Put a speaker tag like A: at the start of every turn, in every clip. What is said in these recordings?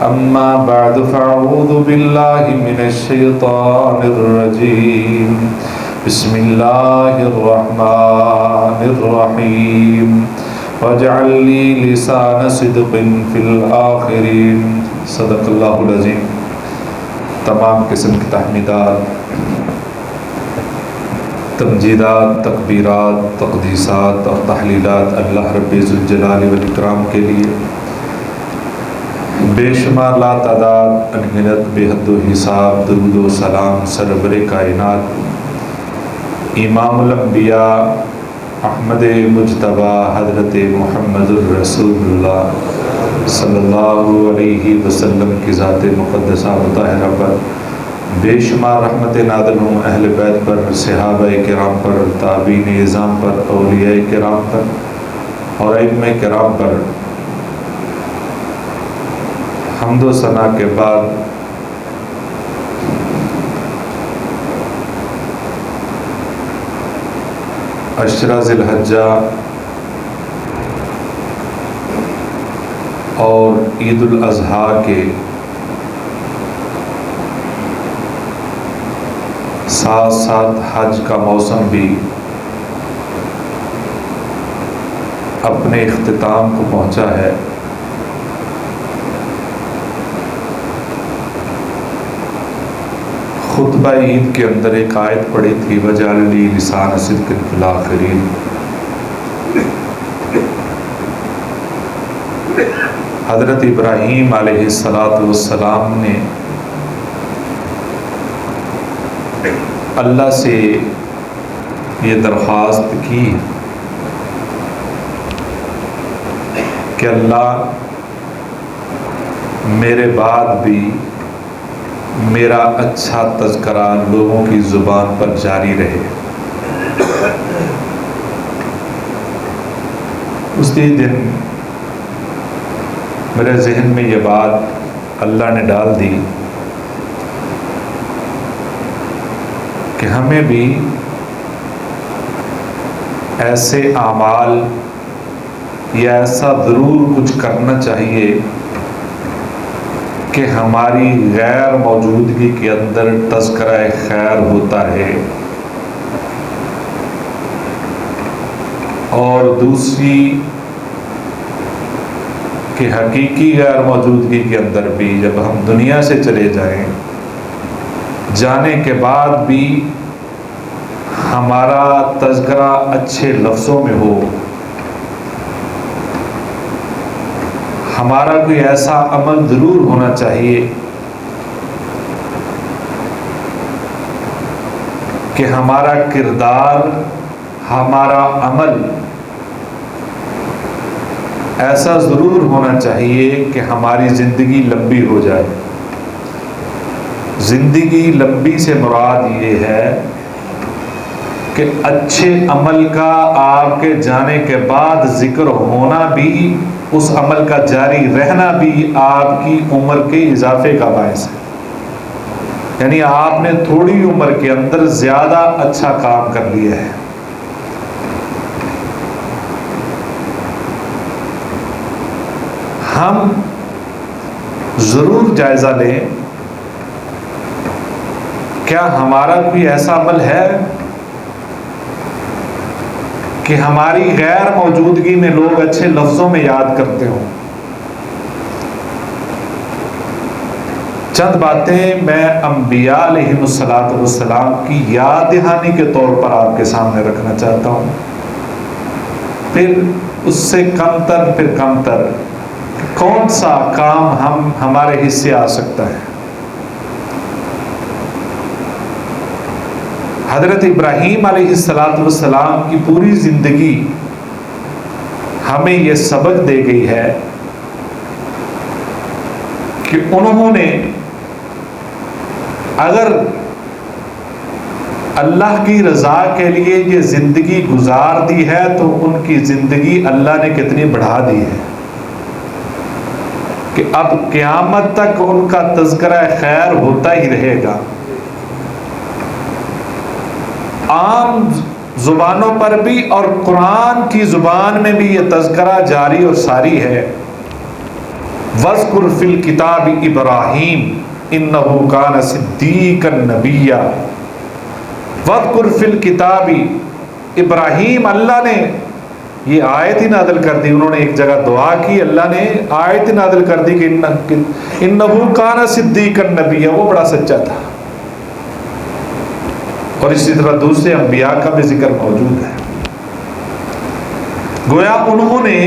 A: أما بعد فأعوذ بالله من الشيطان الرجيم بسم الله الرحمن الرحيم واجعل لي لسان صدق في الآخرين صدق اللہ العظیم۔ تمام قسم کی تحمیدات، تمجیدات، تکبیرات، تقدیسات اور تحلیلات اللہ رب ذوالجلال والاکرام کے لیے، بے شمار لا تعداد انگنت بے حد و حساب درود و سلام سرور کائنات امام الانبیاء احمد مجتبیٰ حضرت محمد الرسول اللہ صلی اللہ علیہ وسلم کی ذات مقدسہ مطہرہ پر بے شمار رحمت نازل ہوں، اہل بیت پر، صحابہ کرام پر، تابعین اعظام پر، اولیاء کرام پر اور ائمہ کرام پر۔ حمد و ثنا کے بعد عشرہ ذی الحجہ اور عید الاضحیٰ کے ساتھ ساتھ حج کا موسم بھی اپنے اختتام کو پہنچا ہے۔ خطبہ عید کے اندر ایک آیت پڑھی تھی وَجَعَلْ لِي لِسَانَ صِدْقٍ فِي الْآخِرِينَ۔ حضرت ابراہیم علیہ السلام نے اللہ سے یہ درخواست کی کہ اللہ میرے بعد بھی میرا اچھا تذکرہ لوگوں کی زبان پر جاری رہے۔ اسی دن میرے ذہن میں یہ بات اللہ نے ڈال دی کہ ہمیں بھی ایسے اعمال یا ایسا ضرور کچھ کرنا چاہیے کہ ہماری غیر موجودگی کے اندر تذکرہ خیر ہوتا ہے، اور دوسری کہ حقیقی غیر موجودگی کے اندر بھی جب ہم دنیا سے چلے جائیں، جانے کے بعد بھی ہمارا تذکرہ اچھے لفظوں میں ہو، ہمارا کوئی ایسا عمل ضرور ہونا چاہیے کہ ہمارا کردار، ہمارا عمل ایسا ضرور ہونا چاہیے کہ ہماری زندگی لمبی ہو جائے۔ زندگی لمبی سے مراد یہ ہے کہ اچھے عمل کا آپ کے جانے کے بعد ذکر ہونا بھی، اس عمل کا جاری رہنا بھی آپ کی عمر کے اضافے کا باعث ہے۔ یعنی آپ نے تھوڑی عمر کے اندر زیادہ اچھا کام کر لیا ہے۔ ہم ضرور جائزہ لیں، کیا ہمارا کوئی ایسا عمل ہے کہ ہماری غیر موجودگی میں لوگ اچھے لفظوں میں یاد کرتے ہوں؟ چند باتیں میں انبیاء علیہ السلام کی یاد دہانی کے طور پر آپ کے سامنے رکھنا چاہتا ہوں، پھر اس سے کم تر پھر کم تر کون سا کام ہمارے حصے آ سکتا ہے۔ حضرت ابراہیم علیہ السلام کی پوری زندگی ہمیں یہ سبق دے گئی ہے کہ انہوں نے اگر اللہ کی رضا کے لیے یہ زندگی گزار دی ہے تو ان کی زندگی اللہ نے کتنی بڑھا دی ہے کہ اب قیامت تک ان کا تذکرہ خیر ہوتا ہی رہے گا۔ عام زبانوں پر بھی اور قرآن کی زبان میں بھی یہ تذکرہ جاری اور ساری ہے وَاذْكُرْ فِي الْكِتَابِ إِبْرَاهِيمَ إِنَّهُ كَانَ صِدِّيقًا نَبِيًّا۔ وَاذْكُرْ فِي الْكِتَابِ ابراہیم، اللہ نے یہ آیت ہی نازل کر دی، انہوں نے ایک جگہ دعا کی، اللہ نے آیت ہی نازل کر دی کہ اِنَّهُ كَانَ صِدِّيقًا نَبِيًّا، وہ بڑا سچا تھا۔ اور اسی طرح دوسرے انبیاء کا بھی ذکر موجود ہے۔ گویا انہوں نے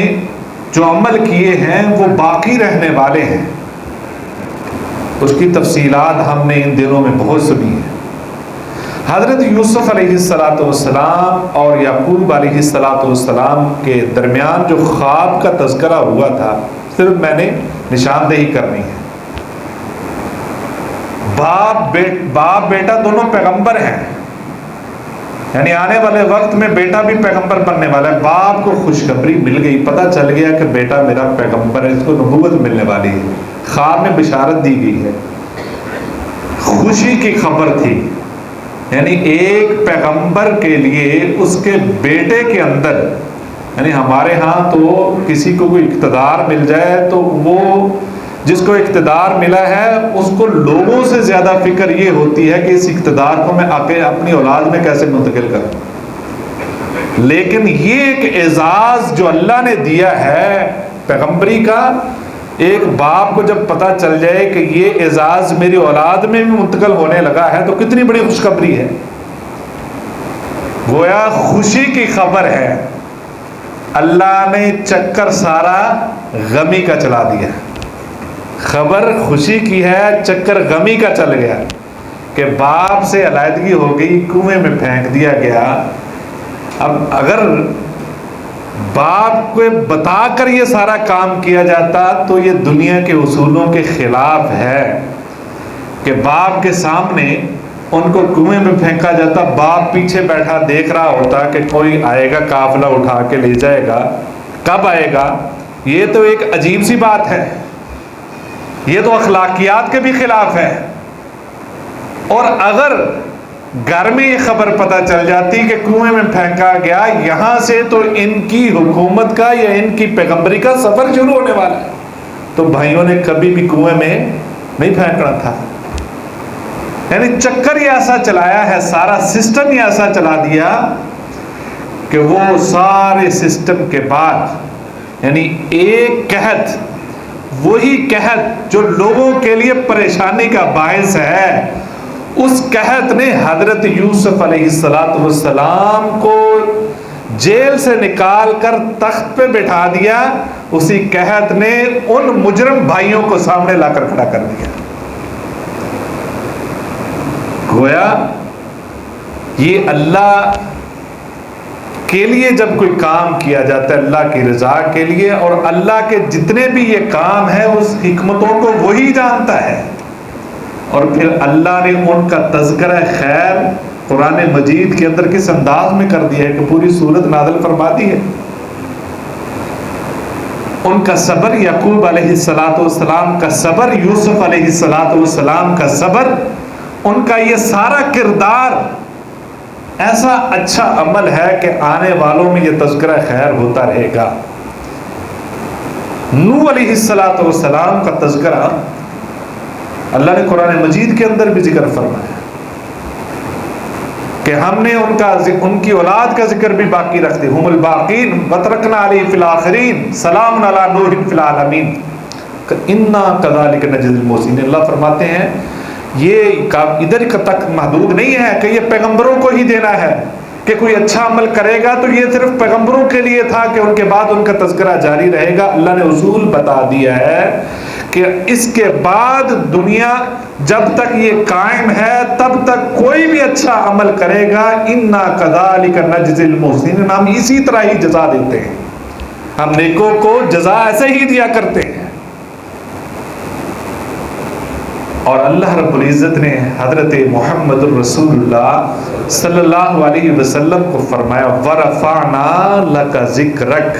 A: جو عمل کیے ہیں وہ باقی رہنے والے ہیں، اس کی تفصیلات ہم نے ان دنوں میں بہت سنی ہیں۔ حضرت یوسف علیہ السلام اور یعقوب علیہ السلام کے درمیان جو خواب کا تذکرہ ہوا تھا، صرف میں نے نشاندہی کرنی ہے۔ باپ بیٹا دونوں پیغمبر ہیں، یعنی آنے والے وقت میں بیٹا بھی پیغمبر بننے والا ہے۔ باپ کو خوشخبری مل گئی، پتہ چل گیا کہ بیٹا میرا پیغمبر ہے، اس کو نبوت ملنے والی ہے، خواب میں بشارت دی گئی ہے، خوشی کی خبر تھی۔ یعنی ایک پیغمبر کے لیے اس کے بیٹے کے اندر، یعنی ہمارے ہاں تو کسی کو کوئی اقتدار مل جائے تو وہ جس کو اقتدار ملا ہے اس کو لوگوں سے زیادہ فکر یہ ہوتی ہے کہ اس اقتدار کو میں اپنی اولاد میں کیسے منتقل کروں۔ لیکن یہ ایک اعزاز جو اللہ نے دیا ہے پیغمبری کا، ایک باپ کو جب پتہ چل جائے کہ یہ اعزاز میری اولاد میں بھی منتقل ہونے لگا ہے تو کتنی بڑی خوشخبری ہے۔ گویا خوشی کی خبر ہے، اللہ نے چکر سارا غمی کا چلا دیا۔ خبر خوشی کی ہے، چکر غمی کا چل گیا کہ باپ سے علیحدگی ہو گئی، کنویں میں پھینک دیا گیا۔ اب اگر باپ کو بتا کر یہ سارا کام کیا جاتا تو یہ دنیا کے اصولوں کے خلاف ہے کہ باپ کے سامنے ان کو کنویں میں پھینکا جاتا، باپ پیچھے بیٹھا دیکھ رہا ہوتا کہ کوئی آئے گا قافلہ اٹھا کے لے جائے گا، کب آئے گا۔ یہ تو ایک عجیب سی بات ہے، یہ تو اخلاقیات کے بھی خلاف ہے۔ اور اگر گھر میں یہ خبر پتہ چل جاتی کہ کنویں میں پھینکا گیا، یہاں سے تو ان کی حکومت کا یا ان کی پیغمبری کا سفر شروع ہونے والا ہے، تو بھائیوں نے کبھی بھی کنویں میں نہیں پھینکنا تھا۔ یعنی چکر یہ ایسا چلایا ہے، سارا سسٹم یہ ایسا چلا دیا کہ وہ سارے سسٹم کے بعد یعنی ایک قحط، وہی قحط جو لوگوں کے لیے پریشانی کا باعث ہے، اس قحط نے حضرت یوسف علیہ السلام کو جیل سے نکال کر تخت پہ بٹھا دیا۔ اسی قحط نے ان مجرم بھائیوں کو سامنے لا کر کھڑا کر دیا۔ گویا یہ اللہ کے لیے جب کوئی کام کیا جاتا ہے، اللہ کی رضا کے لیے، اور اللہ کے جتنے بھی یہ کام ہے اس حکمتوں کو وہی جانتا ہے۔ اور پھر اللہ نے ان کا تذکرہ خیر قرآن مجید کے اندر کس انداز میں کر دیا ہے کہ پوری سورت نازل فرما دی ہے۔ ان کا صبر، یعقوب علیہ السلام کا صبر، یوسف علیہ السلام کا صبر، ان کا یہ سارا کردار ایسا اچھا عمل ہے کہ آنے والوں میں یہ تذکرہ خیر ہوتا رہے گا۔ نوح علیہ السلام کا تذکرہ اللہ نے قرآن مجید کے اندر بھی ذکر فرمایا کہ ہم نے ان کی اولاد کا ذکر بھی باقی رکھ دی، ہم الباقین وترکنا علیہ فی الآخرین سلام علی نوح فی العالمین انا کذالک نجزی المحسنین۔ اللہ فرماتے ہیں یہ ادھر تک محدود نہیں ہے کہ یہ پیغمبروں کو ہی دینا ہے کہ کوئی اچھا عمل کرے گا تو یہ صرف پیغمبروں کے لیے تھا کہ ان کے بعد ان کا تذکرہ جاری رہے گا۔ اللہ نے اصول بتا دیا ہے کہ اس کے بعد دنیا جب تک یہ قائم ہے تب تک کوئی بھی اچھا عمل کرے گا، انا کذالک نجزی المحسنین، ہم اسی طرح ہی جزا دیتے ہیں، ہم نیکوں کو جزا ایسے ہی دیا کرتے ہیں۔ اور اللہ رب العزت نے حضرت محمد الرسول اللہ صلی اللہ علیہ وسلم کو فرمایا وَرَفَعْنَا لَكَ ذِكْرَكَ،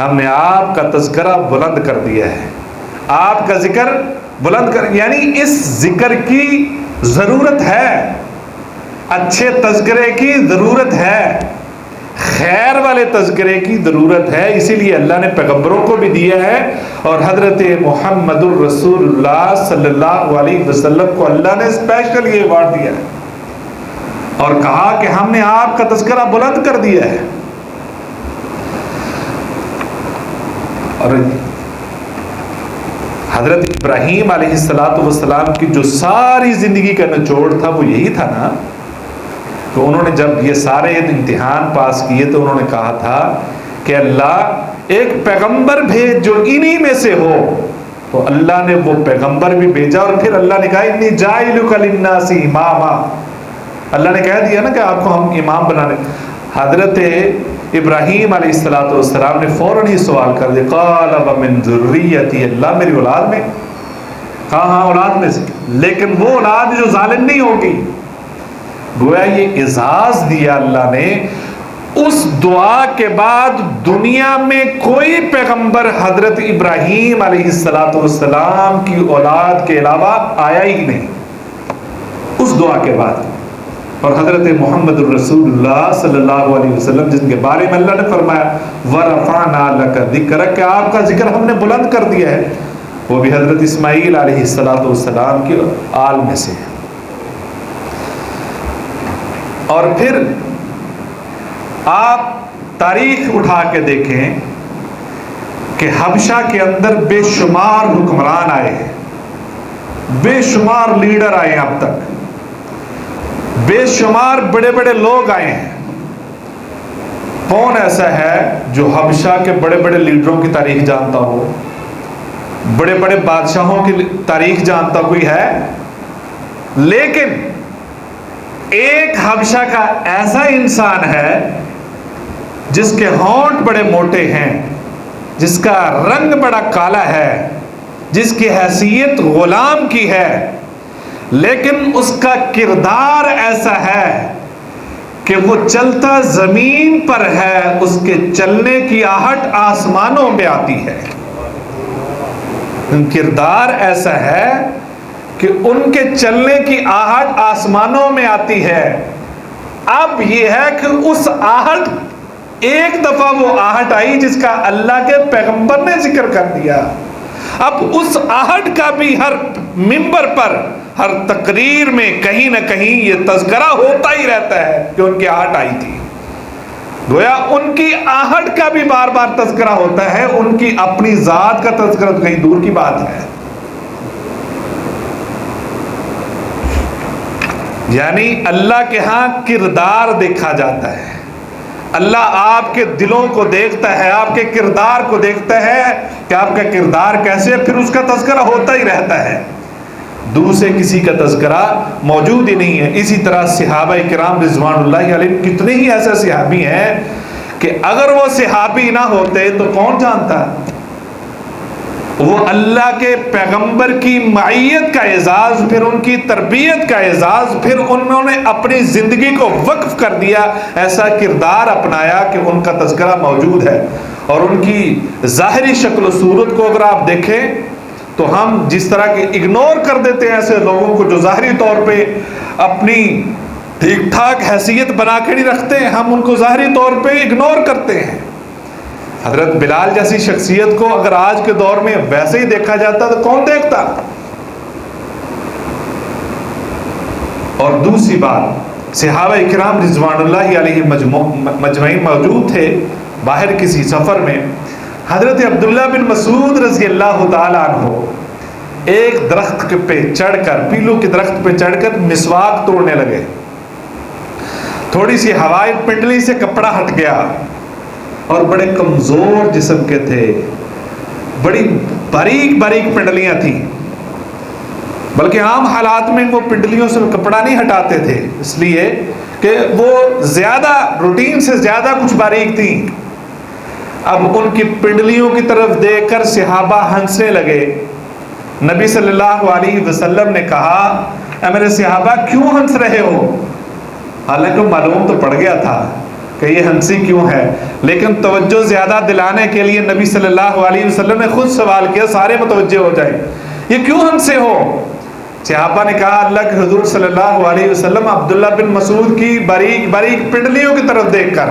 A: ہم نے آپ کا تذکرہ بلند کر دیا ہے، آپ کا ذکر بلند کر، یعنی اس ذکر کی ضرورت ہے، اچھے تذکرے کی ضرورت ہے۔ خیر والے تذکرے کی ضرورت ہے، اسی لیے اللہ نے پیغمبروں کو بھی دیا ہے، اور حضرت محمد الرسول اللہ صلی اللہ علیہ وسلم کو اللہ نے اسپیشل یہ ایوارڈ دیا ہے اور کہا کہ ہم نے آپ کا تذکرہ بلند کر دیا ہے۔ اور حضرت ابراہیم علیہ السلام کی جو ساری زندگی کا نچوڑ تھا وہ یہی تھا نا، تو انہوں نے جب یہ سارے امتحان پاس کیے تو انہوں نے کہا تھا کہ اللہ ایک پیغمبر بھیج جو انہی میں سے ہو، تو اللہ نے وہ پیغمبر بھی بھیجا، اور پھر اللہ نے کہا انی جاعلک للناس اماما، اللہ نے کہہ دیا نا کہ آپ کو ہم امام بنانے۔ حضرت ابراہیم علیہ السلام نے فوراً ہی سوال کر دیا، قال ومن ذریتی، اللہ میری اولاد میں، ہاں اولاد میں سے، لیکن وہ اولاد جو ظالم نہیں ہوگی۔ گویا یہ اعزاز دیا اللہ نے، اس دعا کے بعد دنیا میں کوئی پیغمبر حضرت ابراہیم علیہ السلام کی اولاد کے علاوہ آیا ہی نہیں اس دعا کے بعد۔ اور حضرت محمد الرسول اللہ صلی اللہ علیہ وسلم جن کے بارے میں اللہ نے فرمایا وَرَفَعْنَا لَكَ ذِكْرَكَ، کہ آپ کا ذکر ہم نے بلند کر دیا ہے، وہ بھی حضرت اسماعیل علیہ السلام کی آل میں سے ہے۔ اور پھر آپ تاریخ اٹھا کے دیکھیں کہ حبشہ کے اندر بے شمار حکمران آئے ہیں، بے شمار لیڈر آئے ہیں، اب تک بے شمار بڑے بڑے لوگ آئے ہیں۔ کون ایسا ہے جو حبشہ کے بڑے بڑے لیڈروں کی تاریخ جانتا ہو، بڑے بڑے بادشاہوں کی تاریخ جانتا کوئی ہے؟ لیکن ایک حبشہ کا ایسا انسان ہے جس کے ہونٹ بڑے موٹے ہیں، جس کا رنگ بڑا کالا ہے، جس کی حیثیت غلام کی ہے، لیکن اس کا کردار ایسا ہے کہ وہ چلتا زمین پر ہے، اس کے چلنے کی آہٹ آسمانوں میں آتی ہے۔ کردار ایسا ہے کہ ان کے چلنے کی آہٹ آسمانوں میں آتی ہے۔ اب یہ ہے کہ اس آہٹ، ایک دفعہ وہ آہٹ آئی جس کا اللہ کے پیغمبر نے ذکر کر دیا، اب اس آہٹ کا بھی ہر منبر پر، ہر تقریر میں کہیں نہ کہیں یہ تذکرہ ہوتا ہی رہتا ہے کہ ان کی آہٹ آئی تھی۔ گویا ان کی آہٹ کا بھی بار بار تذکرہ ہوتا ہے، ان کی اپنی ذات کا تذکرہ تو کہیں دور کی بات ہے۔ یعنی اللہ کے ہاں کردار دیکھا جاتا ہے، اللہ آپ کے دلوں کو دیکھتا ہے، آپ کے کردار کو دیکھتا ہے کہ آپ کا کردار کیسے، پھر اس کا تذکرہ ہوتا ہی رہتا ہے، دوسرے کسی کا تذکرہ موجود ہی نہیں ہے۔ اسی طرح صحابہ کرام رضوان اللہ علیہ، کتنے ہی ایسے صحابی ہیں کہ اگر وہ صحابی نہ ہوتے تو کون جانتا؟ وہ اللہ کے پیغمبر کی معیت کا اعزاز، پھر ان کی تربیت کا اعزاز، پھر انہوں نے اپنی زندگی کو وقف کر دیا، ایسا کردار اپنایا کہ ان کا تذکرہ موجود ہے۔ اور ان کی ظاہری شکل و صورت کو اگر آپ دیکھیں تو ہم جس طرح کے اگنور کر دیتے ہیں ایسے لوگوں کو جو ظاہری طور پہ اپنی ٹھیک ٹھاک حیثیت بنا کے نہیں رکھتے ہیں، ہم ان کو ظاہری طور پہ اگنور کرتے ہیں۔ حضرت بلال جیسی شخصیت کو اگر آج کے دور میں ویسے ہی دیکھا جاتا تو کون دیکھتا؟ اور دوسری بات، صحابہ کرام رضوان اللہ علیہ مجمعین موجود تھے باہر کسی سفر میں، حضرت عبداللہ بن مسعود رضی اللہ تعالیٰ عنہ ایک درخت پہ چڑھ کر، پیلو کے درخت پہ چڑھ کر مسواک توڑنے لگے، تھوڑی سی ہوائی پنڈلی سے کپڑا ہٹ گیا، اور بڑے کمزور جسم کے تھے، بڑی باریک باریک پنڈلیاں تھیں، بلکہ عام حالات میں وہ پنڈلیوں سے کپڑا نہیں ہٹاتے تھے، اس لیے کہ وہ زیادہ روٹین سے زیادہ کچھ باریک تھیں۔ اب ان کی پنڈلیوں کی طرف دیکھ کر صحابہ ہنسنے لگے۔ نبی صلی اللہ علیہ وسلم نے کہا، اے میرے صحابہ کیوں ہنس رہے ہو؟ حالانکہ معلوم تو پڑ گیا تھا کہ یہ ہنسی کیوں ہے، لیکن توجہ زیادہ دلانے کے لیے نبی صلی اللہ علیہ وسلم نے خود سوال کیا، سارے متوجہ ہو جائیں، یہ کیوں ہنسے ہو؟ صحابہ نے کہا، اللہ کے حضور صلی اللہ علیہ وسلم عبداللہ بن مسعود کی باریک باریک پنڈلیوں کی طرف دیکھ کر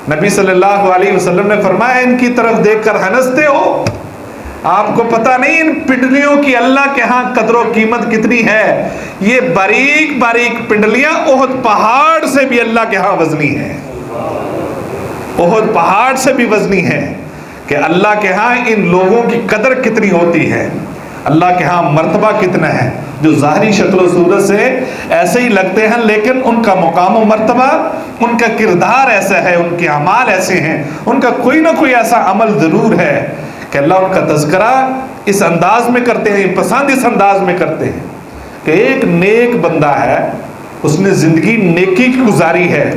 A: نبی صلی اللہ علیہ وسلم نے فرمایا ان کی طرف دیکھ کر ہنستے ہو، آپ کو پتہ نہیں ان پنڈلیوں کی اللہ کے ہاں قدر و قیمت کتنی ہے۔ یہ باریک باریک پنڈلیاں احد پہاڑ سے بھی اللہ کے ہاں وزنی ہیں، احد پہاڑ سے بھی وزنی ہے، کہ اللہ کے ہاں ان لوگوں کی قدر کتنی ہوتی ہے، اللہ کے ہاں مرتبہ کتنا ہے۔ جو ظاہری شکل و صورت سے ایسے ہی لگتے ہیں لیکن ان کا مقام و مرتبہ، ان کا کردار ایسا ہے، ان کے اعمال ایسے ہیں، ان کا کوئی نہ کوئی ایسا عمل ضرور ہے کہ اللہ ان کا تذکرہ اس انداز میں کرتے ہیں، پسند اس انداز میں کرتے ہیں کہ ایک نیک بندہ ہے، اس نے زندگی نیکی کی گزاری ہے،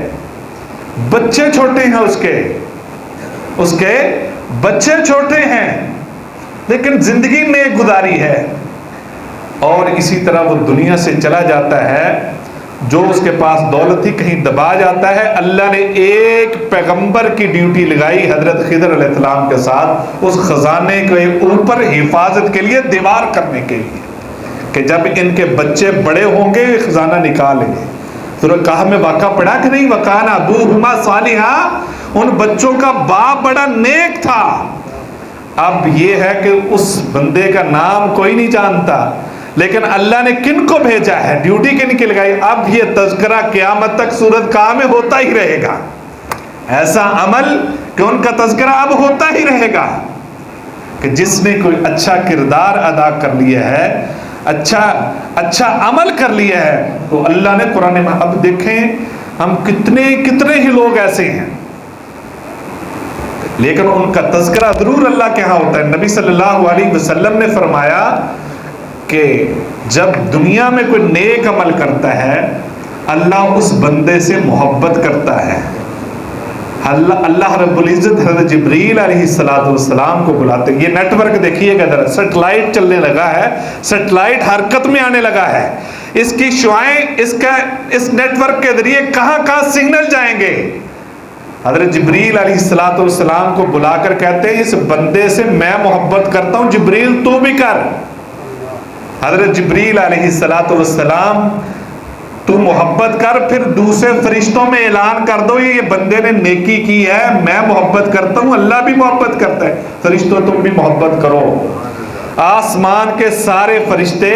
A: بچے چھوٹے ہیں، اس کے بچے چھوٹے ہیں لیکن زندگی نیک گزاری ہے، اور اسی طرح وہ دنیا سے چلا جاتا ہے، جو اس کے پاس دولت تھی کہیں دبا جاتا ہے۔ اللہ نے ایک پیغمبر کی ڈیوٹی لگائی حضرت خضر علیہ السلام کے ساتھ اس خزانے کے اوپر حفاظت کے لیے، دیوار کرنے کے لیے، کہ جب ان کے بچے بڑے ہوں گے خزانہ نکالیں گے۔ سورہ کہف میں واقعہ پڑھا کہ نہیں، وَكَانَ أَبُوهُمَا صَالِحًا، ان بچوں کا باپ بڑا نیک تھا۔ اب یہ ہے کہ اس بندے کا نام کوئی نہیں جانتا، لیکن اللہ نے کن کو بھیجا ہے، ڈیوٹی کن کی لگائی، اب یہ تذکرہ قیامت تک سورۃ کہف میں ہوتا ہی رہے گا، ایسا عمل کہ ان کا تذکرہ اب ہوتا ہی رہے گا، کہ جس نے کوئی اچھا کردار ادا کر لیا ہے، اچھا عمل کر لیا ہے، تو اللہ نے قرآن میں، اب دیکھیں ہم کتنے ہی لوگ ایسے ہیں لیکن ان کا تذکرہ ضرور اللہ کے ہاں ہوتا ہے۔ نبی صلی اللہ علیہ وسلم نے فرمایا کہ جب دنیا میں کوئی نیک عمل کرتا ہے اللہ اس بندے سے محبت کرتا ہے، اللہ رب العزت حضرت جبریل علیہ السلام کو بلاتے ہیں۔ یہ نیٹ ورک دیکھیے گا ذرا، سیٹلائٹ چلنے لگا ہے، سیٹلائٹ حرکت میں آنے لگا ہے، اس کی شعائیں اس نیٹ ورک کے ذریعے کہاں سگنل جائیں گے۔ حضرت جبریل علیہ السلام کو بلا کر کہتے ہیں اس بندے سے میں محبت کرتا ہوں، جبریل تو بھی کر۔ حضرت جبریل علیہ السلام تو محبت کر، پھر دوسرے فرشتوں میں اعلان کر دو یہ بندے نے نیکی کی ہے، میں محبت کرتا ہوں، اللہ بھی محبت کرتا ہے، فرشتوں تم بھی محبت کرو۔ آسمان کے سارے فرشتے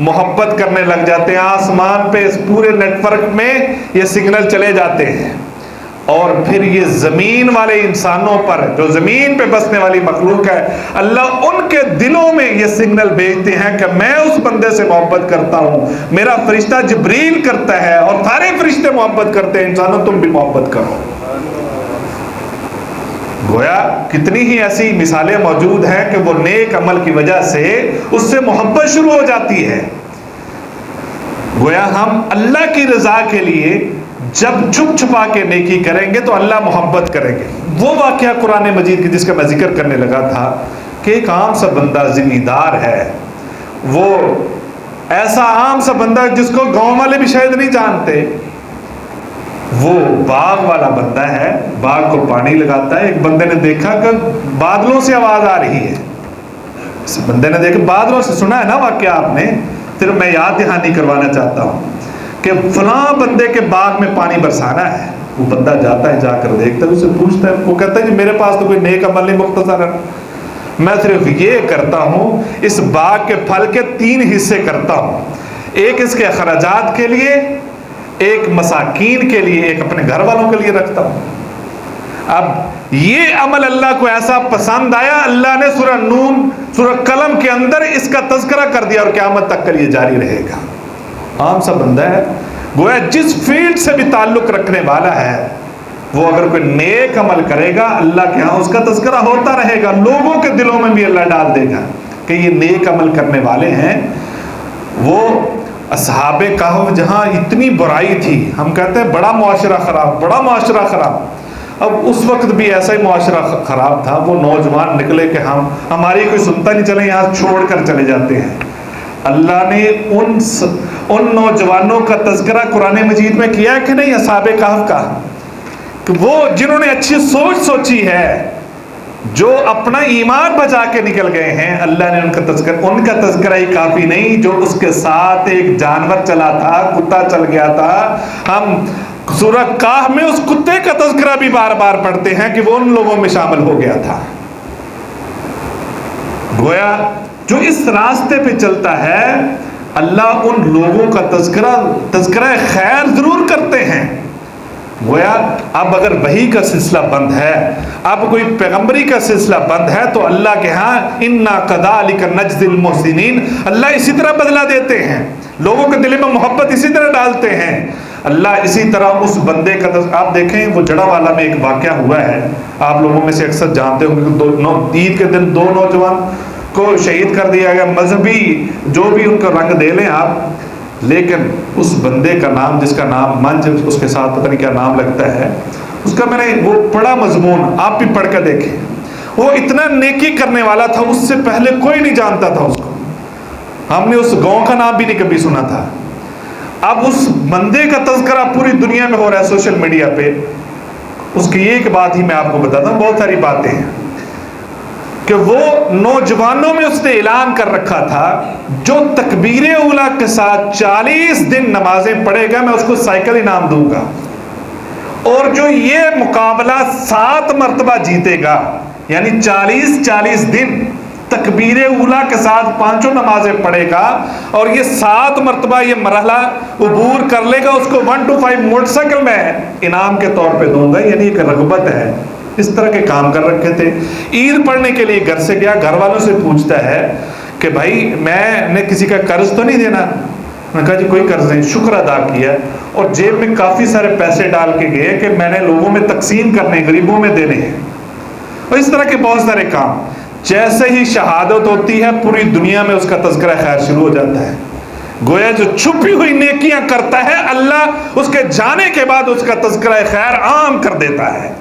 A: محبت کرنے لگ جاتے ہیں، آسمان پہ اس پورے نیٹ ورک میں یہ سگنل چلے جاتے ہیں، اور پھر یہ زمین والے انسانوں پر، جو زمین پہ بسنے والی مخلوق ہے، اللہ ان کے دلوں میں یہ سگنل بھیجتے ہیں کہ میں اس بندے سے محبت کرتا ہوں، میرا فرشتہ جبریل کرتا ہے، اور سارے فرشتے محبت کرتے ہیں، انسانوں تم بھی محبت کرو۔ گویا کتنی ہی ایسی مثالیں موجود ہیں کہ وہ نیک عمل کی وجہ سے اس سے محبت شروع ہو جاتی ہے۔ گویا ہم اللہ کی رضا کے لیے جب چھپ چھپا کے نیکی کریں گے تو اللہ محبت کریں گے۔ وہ واقعہ قرآن مجید کی جس کا میں ذکر کرنے لگا تھا کہ ایک عام سا بندہ ذمہ دار ہے، وہ ایسا عام سا بندہ جس کو گاؤں والے بھی شاید نہیں جانتے، وہ باغ والا بندہ ہے، باغ کو پانی لگاتا ہے۔ ایک بندے نے دیکھا کہ بادلوں سے آواز آ رہی ہے، اس بندے نے دیکھا بادلوں سے، سنا ہے نا واقعہ آپ نے، پھر میں یاد دہانی کروانا چاہتا ہوں کہ فلاں بندے کے باغ میں پانی برسانا ہے۔ وہ بندہ جاتا ہے، جا کر دیکھتا ہے، اسے پوچھتا ہے، وہ کہتا ہے کہ میرے پاس تو کوئی نیک عمل نہیں، مختصراً میں صرف یہ کرتا ہوں، اس باغ کے پھل کے 3 حصے کرتا ہوں، ایک اس کے اخراجات کے لیے، ایک مساکین کے لیے، ایک اپنے گھر والوں کے لیے رکھتا ہوں۔ اب یہ عمل اللہ کو ایسا پسند آیا، اللہ نے سورہ نون، سورہ قلم کے اندر اس کا تذکرہ کر دیا، اور قیامت تک کے لیے جاری رہے گا۔ عام سا بندہ ہے، گویا جس فیلڈ سے بھی تعلق رکھنے والا ہے، وہ اگر کوئی نیک عمل کرے گا اللہ کے ہاں اس کا تذکرہ ہوتا رہے گا، لوگوں کے دلوں میں بھی اللہ ڈال دے گا کہ یہ نیک عمل کرنے والے ہیں۔ وہ اصحاب کہف جہاں اتنی برائی تھی، ہم کہتے ہیں بڑا معاشرہ خراب، بڑا معاشرہ خراب، اب اس وقت بھی ایسا ہی معاشرہ خراب تھا۔ وہ نوجوان نکلے کہ ہماری کوئی سنتا نہیں، چلے یہاں چھوڑ کر چلے جاتے ہیں۔ اللہ نے ان نوجوانوں کا تذکرہ قرآن مجید میں کیا کہ نہیں، اصحاب کہف کا، کہ وہ جنہوں نے اچھی سوچ سوچی ہے، جو اپنا ایمان بچا کے نکل گئے ہیں، اللہ نے ان کا تذکرہ ہی کافی نہیں، جو اس کے ساتھ ایک جانور چلا تھا، کتا چل گیا تھا، ہم سورہ کہف میں اس کتے کا تذکرہ بھی بار بار پڑھتے ہیں کہ وہ ان لوگوں میں شامل ہو گیا تھا۔ گویا جو اس راستے پہ چلتا ہے اللہ ان لوگوں کا تذکرہ خیر ضرور کرتے ہیں۔ گویا اب اگر وحی کا سلسلہ بند ہے، اب کوئی پیغمبری کا سلسلہ بند ہے، تو اللہ کے ہاں اِنَّا كَذَلِكَ نَجْزِي الْمُحْسِنِينَ، اللہ اسی طرح بدلہ دیتے ہیں، لوگوں کے دل میں محبت اسی طرح ڈالتے ہیں۔ اللہ اسی طرح اس بندے کا آپ دیکھیں، وہ جڑا والا میں ایک واقعہ ہوا ہے، آپ لوگوں میں سے اکثر جانتے ہوں کہ عید کے دن 2 نوجوان کو شہید کر دیا گیا، مذہبی جو بھی ان کا رنگ دے لیں آپ، لیکن اس بندے کا نام، جس کا نام منج اس کے ساتھ پتہ نہیں کیا نام لگتا ہے، اس کا میں نے وہ پڑھا مضمون، آپ بھی پڑھ کر دیکھیں، وہ اتنا نیکی کرنے والا تھا، اس سے پہلے کوئی نہیں جانتا تھا اس کو، ہم نے اس گاؤں کا نام بھی نہیں کبھی سنا تھا۔ اب اس بندے کا تذکرہ پوری دنیا میں ہو رہا ہے سوشل میڈیا پہ۔ اس کی ایک بات ہی میں آپ کو بتاتا ہوں، بہت ساری باتیں ہیں، کہ وہ نوجوانوں میں اس نے اعلان کر رکھا تھا جو تکبیر اولیٰ کے ساتھ 40 دن نمازیں پڑھے گا میں اس کو سائیکل انعام دوں گا، اور جو یہ مقابلہ 7 مرتبہ جیتے گا، یعنی 40 دن تکبیر اولیٰ کے ساتھ 5 نمازیں پڑھے گا اور یہ 7 مرتبہ یہ مرحلہ عبور کر لے گا، اس کو 1 to 5 موٹر سائیکل میں انعام کے طور پہ دوں گا۔ یعنی ایک رغبت ہے، اس طرح کے کام کر رکھے تھے۔ عید پڑھنے کے لیے گھر سے گیا، گھر والوں سے پوچھتا ہے کہ بھائی میں نے کسی کا قرض تو نہیں دینا؟ میں نے کہا جی کوئی قرض نہیں، شکر ادا کیا، اور جیب میں کافی سارے پیسے ڈال کے گئے کہ میں نے لوگوں میں تقسیم کرنے، غریبوں میں دینے ہیں، اور اس طرح کے بہت سارے کام۔ جیسے ہی شہادت ہوتی ہے پوری دنیا میں اس کا تذکرہ خیر شروع ہو جاتا ہے۔ گویا جو چھپی ہوئی نیکیاں کرتا ہے اللہ اس کے جانے کے بعد اس کا تذکرہ خیر عام کر دیتا ہے۔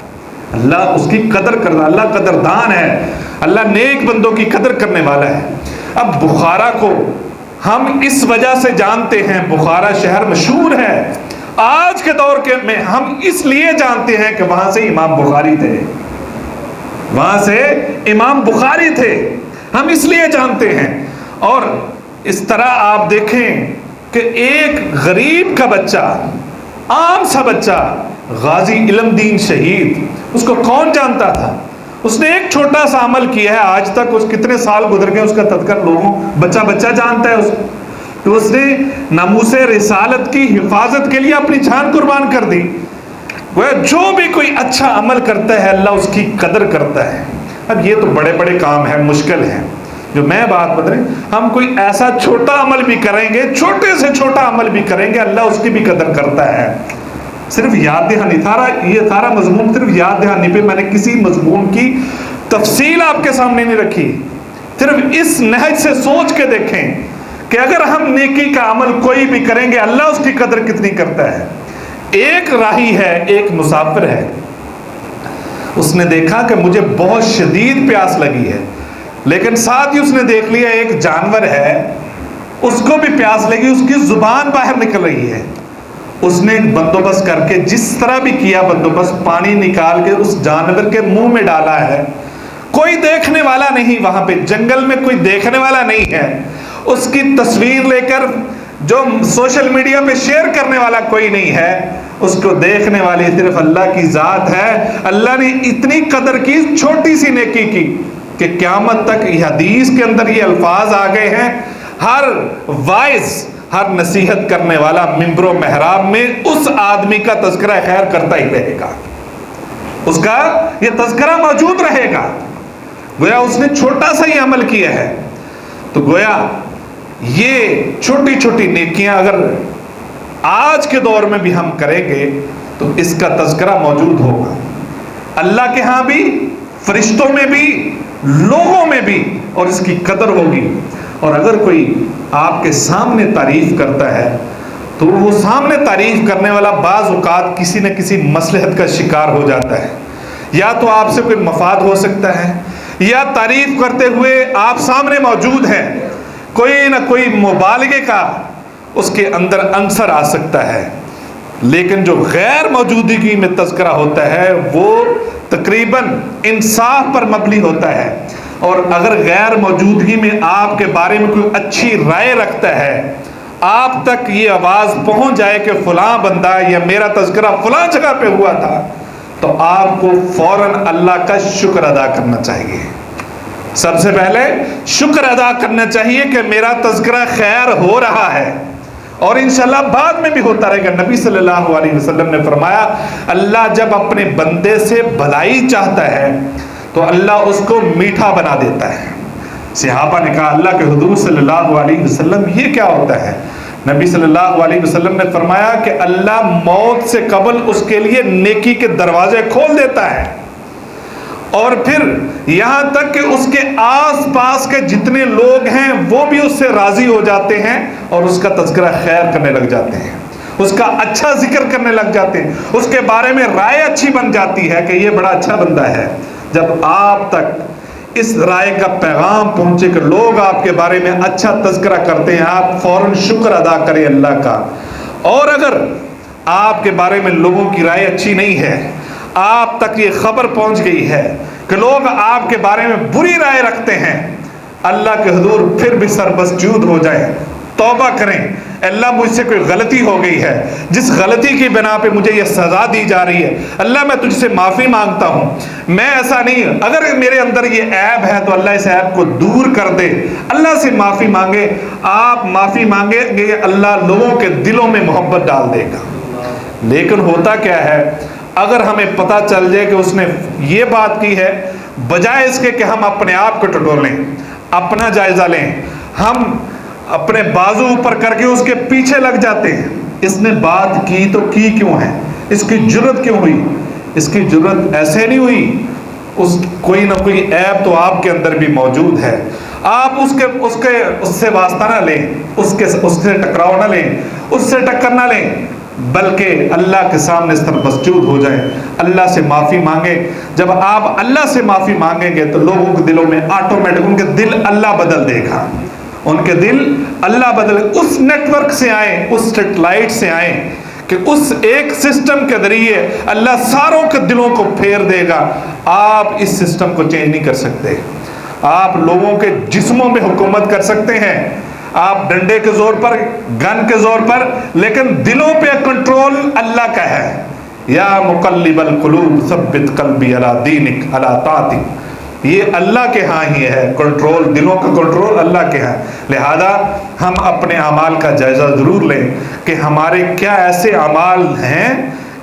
A: اللہ اس کی قدر کرتا، اللہ قدردان ہے، اللہ نیک بندوں کی قدر کرنے والا ہے۔ اب بخارا کو ہم اس وجہ سے جانتے ہیں، بخارا شہر مشہور ہے، آج کے دور کے میں ہم اس لیے جانتے ہیں کہ وہاں سے امام بخاری تھے، وہاں سے امام بخاری تھے، ہم اس لیے جانتے ہیں۔ اور اس طرح آپ دیکھیں کہ ایک غریب کا بچہ، عام سا بچہ، غازی علم دین شہید، اس کو کون جانتا تھا؟ اس نے ایک چھوٹا سا عمل کیا ہے، آج تک اس کتنے سال گزر گئے، اس کا تذکرہ لوگوں بچہ جانتا ہے اس کو، تو اس نے ناموس رسالت کی حفاظت کے لیے اپنی جان قربان کر دی۔ وہ جو بھی کوئی اچھا عمل کرتا ہے اللہ اس کی قدر کرتا ہے۔ اب یہ تو بڑے بڑے کام ہیں، مشکل ہیں، جو میں بات بتا رہے ہیں، ہم کوئی ایسا چھوٹا عمل بھی کریں گے، چھوٹے سے چھوٹا عمل بھی کریں گے، اللہ اس کی بھی قدر کرتا ہے۔ صرف یاد دہانی، یہ سارا مضمون صرف یاد دہانی پہ، میں نے کسی مضمون کی تفصیل آپ کے سامنے نہیں رکھی، صرف اس نہج سے سوچ کے دیکھیں کہ اگر ہم نیکی کا عمل کوئی بھی کریں گے اللہ اس کی قدر کتنی کرتا ہے۔ ایک راہی ہے، ایک مسافر ہے، اس نے دیکھا کہ مجھے بہت شدید پیاس لگی ہے، لیکن ساتھ ہی اس نے دیکھ لیا ایک جانور ہے، اس کو بھی پیاس لگی، اس کی زبان باہر نکل رہی ہے۔ اس نے ایک بندوبست کر کے، جس طرح بھی کیا بندوبست، پانی نکال کے اس جانور کے منہ میں ڈالا ہے، کوئی دیکھنے والا نہیں، وہاں پہ جنگل میں کوئی دیکھنے والا نہیں ہے، اس کی تصویر لے کر جو سوشل میڈیا پہ شیئر کرنے والا کوئی نہیں ہے، اس کو دیکھنے والی صرف اللہ کی ذات ہے۔ اللہ نے اتنی قدر کی چھوٹی سی نیکی کی کہ قیامت تک یہ حدیث کے اندر یہ الفاظ آ گئے ہیں، ہر وائز، ہر نصیحت کرنے والا منبر و محراب میں اس آدمی کا تذکرہ خیر کرتا ہی رہے گا، اس کا یہ تذکرہ موجود رہے گا۔ گویا اس نے چھوٹا سا ہی عمل کیا ہے، تو گویا یہ چھوٹی چھوٹی نیکیاں اگر آج کے دور میں بھی ہم کریں گے تو اس کا تذکرہ موجود ہوگا، اللہ کے ہاں بھی، فرشتوں میں بھی، لوگوں میں بھی، اور اس کی قدر ہوگی۔ اور اگر کوئی آپ کے سامنے تعریف کرتا ہے تو وہ سامنے تعریف کرنے والا بعض اوقات کسی نہ کسی مصلحت کا شکار ہو جاتا ہے، یا تو آپ سے کوئی مفاد ہو سکتا ہے، یا تعریف کرتے ہوئے آپ سامنے موجود ہیں، کوئی نہ کوئی مبالغے کا اس کے اندر عنصر آ سکتا ہے۔ لیکن جو غیر موجودگی میں تذکرہ ہوتا ہے وہ تقریباً انصاف پر مبنی ہوتا ہے، اور اگر غیر موجودگی میں آپ کے بارے میں کوئی اچھی رائے رکھتا ہے آپ تک یہ آواز پہنچ جائے کہ فلاں بندہ یا میرا تذکرہ فلاں جگہ پہ ہوا تھا، تو آپ کو فوراً اللہ کا شکر ادا کرنا چاہیے. سب سے پہلے شکر ادا کرنا چاہیے کہ میرا تذکرہ خیر ہو رہا ہے، اور انشاءاللہ بعد میں بھی ہوتا رہے گا. نبی صلی اللہ علیہ وسلم نے فرمایا اللہ جب اپنے بندے سے بھلائی چاہتا ہے تو اللہ اس کو میٹھا بنا دیتا ہے. صحابہ نے کہا اللہ کے حضور صلی اللہ علیہ وسلم یہ کیا ہوتا ہے؟ نبی صلی اللہ علیہ وسلم نے فرمایا کہ اللہ موت سے قبل اس کے لیے نیکی کے دروازے کھول دیتا ہے، اور پھر یہاں تک کہ اس کے آس پاس کے جتنے لوگ ہیں وہ بھی اس سے راضی ہو جاتے ہیں اور اس کا تذکرہ خیر کرنے لگ جاتے ہیں، اس کا اچھا ذکر کرنے لگ جاتے ہیں، اس کے بارے میں رائے اچھی بن جاتی ہے کہ یہ بڑا اچھا بندہ ہے. جب آپ تک اس رائے کا پیغام پہنچے کہ لوگ آپ کے بارے میں اچھا تذکرہ کرتے ہیں، آپ فوراً شکر ادا کریں اللہ کا. اور اگر آپ کے بارے میں لوگوں کی رائے اچھی نہیں ہے، آپ تک یہ خبر پہنچ گئی ہے کہ لوگ آپ کے بارے میں بری رائے رکھتے ہیں، اللہ کے حضور پھر بھی سربسجود ہو جائیں، توبہ کریں، اللہ مجھ سے کوئی غلطی ہو گئی ہے، جس غلطی کی بنا پہ مجھے یہ سزا دی جا رہی ہے، اللہ میں تجھ سے معافی مانگتا ہوں، میں ایسا نہیں، اگر میرے اندر یہ عیب ہے تو اللہ اس عیب کو دور کر دے. اللہ سے معافی مانگے. آپ معافی مانگیں گے اللہ لوگوں کے دلوں میں محبت ڈال دے گا. لیکن ہوتا کیا ہے، اگر ہمیں پتہ چل جائے کہ اس نے یہ بات کی ہے، بجائے اس کے کہ ہم اپنے آپ کو ٹٹولیں، اپنا جائزہ لیں، ہم اپنے بازو اوپر کر کے اس کے پیچھے لگ جاتے ہیں. اس نے بات کی تو کی کیوں ہے، اس کی جرت کیوں ہوئی؟ اس کی جرت ایسے نہیں ہوئی، کوئی نہ کوئی عیب تو آپ کے اندر بھی موجود ہے. آپ اس سے واسطہ نہ لیں، اس سے ٹکراؤ نہ لیں، اس سے ٹکر نہ لیں، بلکہ اللہ کے سامنے سربسجود ہو جائیں، اللہ سے معافی مانگیں. جب آپ اللہ سے معافی مانگیں گے تو لوگوں کے دلوں میں آٹومیٹک ان کے دل اللہ بدل دے گا، ان کے دل اللہ بدل. اس نیٹ ورک سے آئیں، اس سیٹلائٹ سے آئیں کہ اس ایک سسٹم کے ذریعے اللہ ساروں کے دلوں کو پھیر دے گا. آپ اس سسٹم کو چینج نہیں کر سکتے. آپ لوگوں کے جسموں میں حکومت کر سکتے ہیں، آپ ڈنڈے کے زور پر، گن کے زور پر، لیکن دلوں پہ کنٹرول اللہ کا ہے. یا مقلب القلوب ثبت قلبی علی دینک علی طاعتک. یہ اللہ کے ہاں ہی ہے کنٹرول، دلوں کا کنٹرول اللہ کے ہاں. لہذا ہم اپنے اعمال کا جائزہ ضرور لیں کہ ہمارے کیا ایسے اعمال ہیں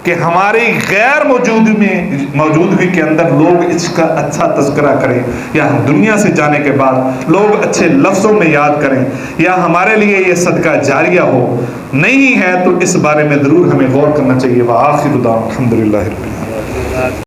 A: کہ ہماری غیر موجودگی کے اندر لوگ اس کا اچھا تذکرہ کریں، یا ہم دنیا سے جانے کے بعد لوگ اچھے لفظوں میں یاد کریں، یا ہمارے لیے یہ صدقہ جاریہ ہو. نہیں ہے تو اس بارے میں ضرور ہمیں غور کرنا چاہیے. وآخر دعوانا الحمدللہ رب العالمین.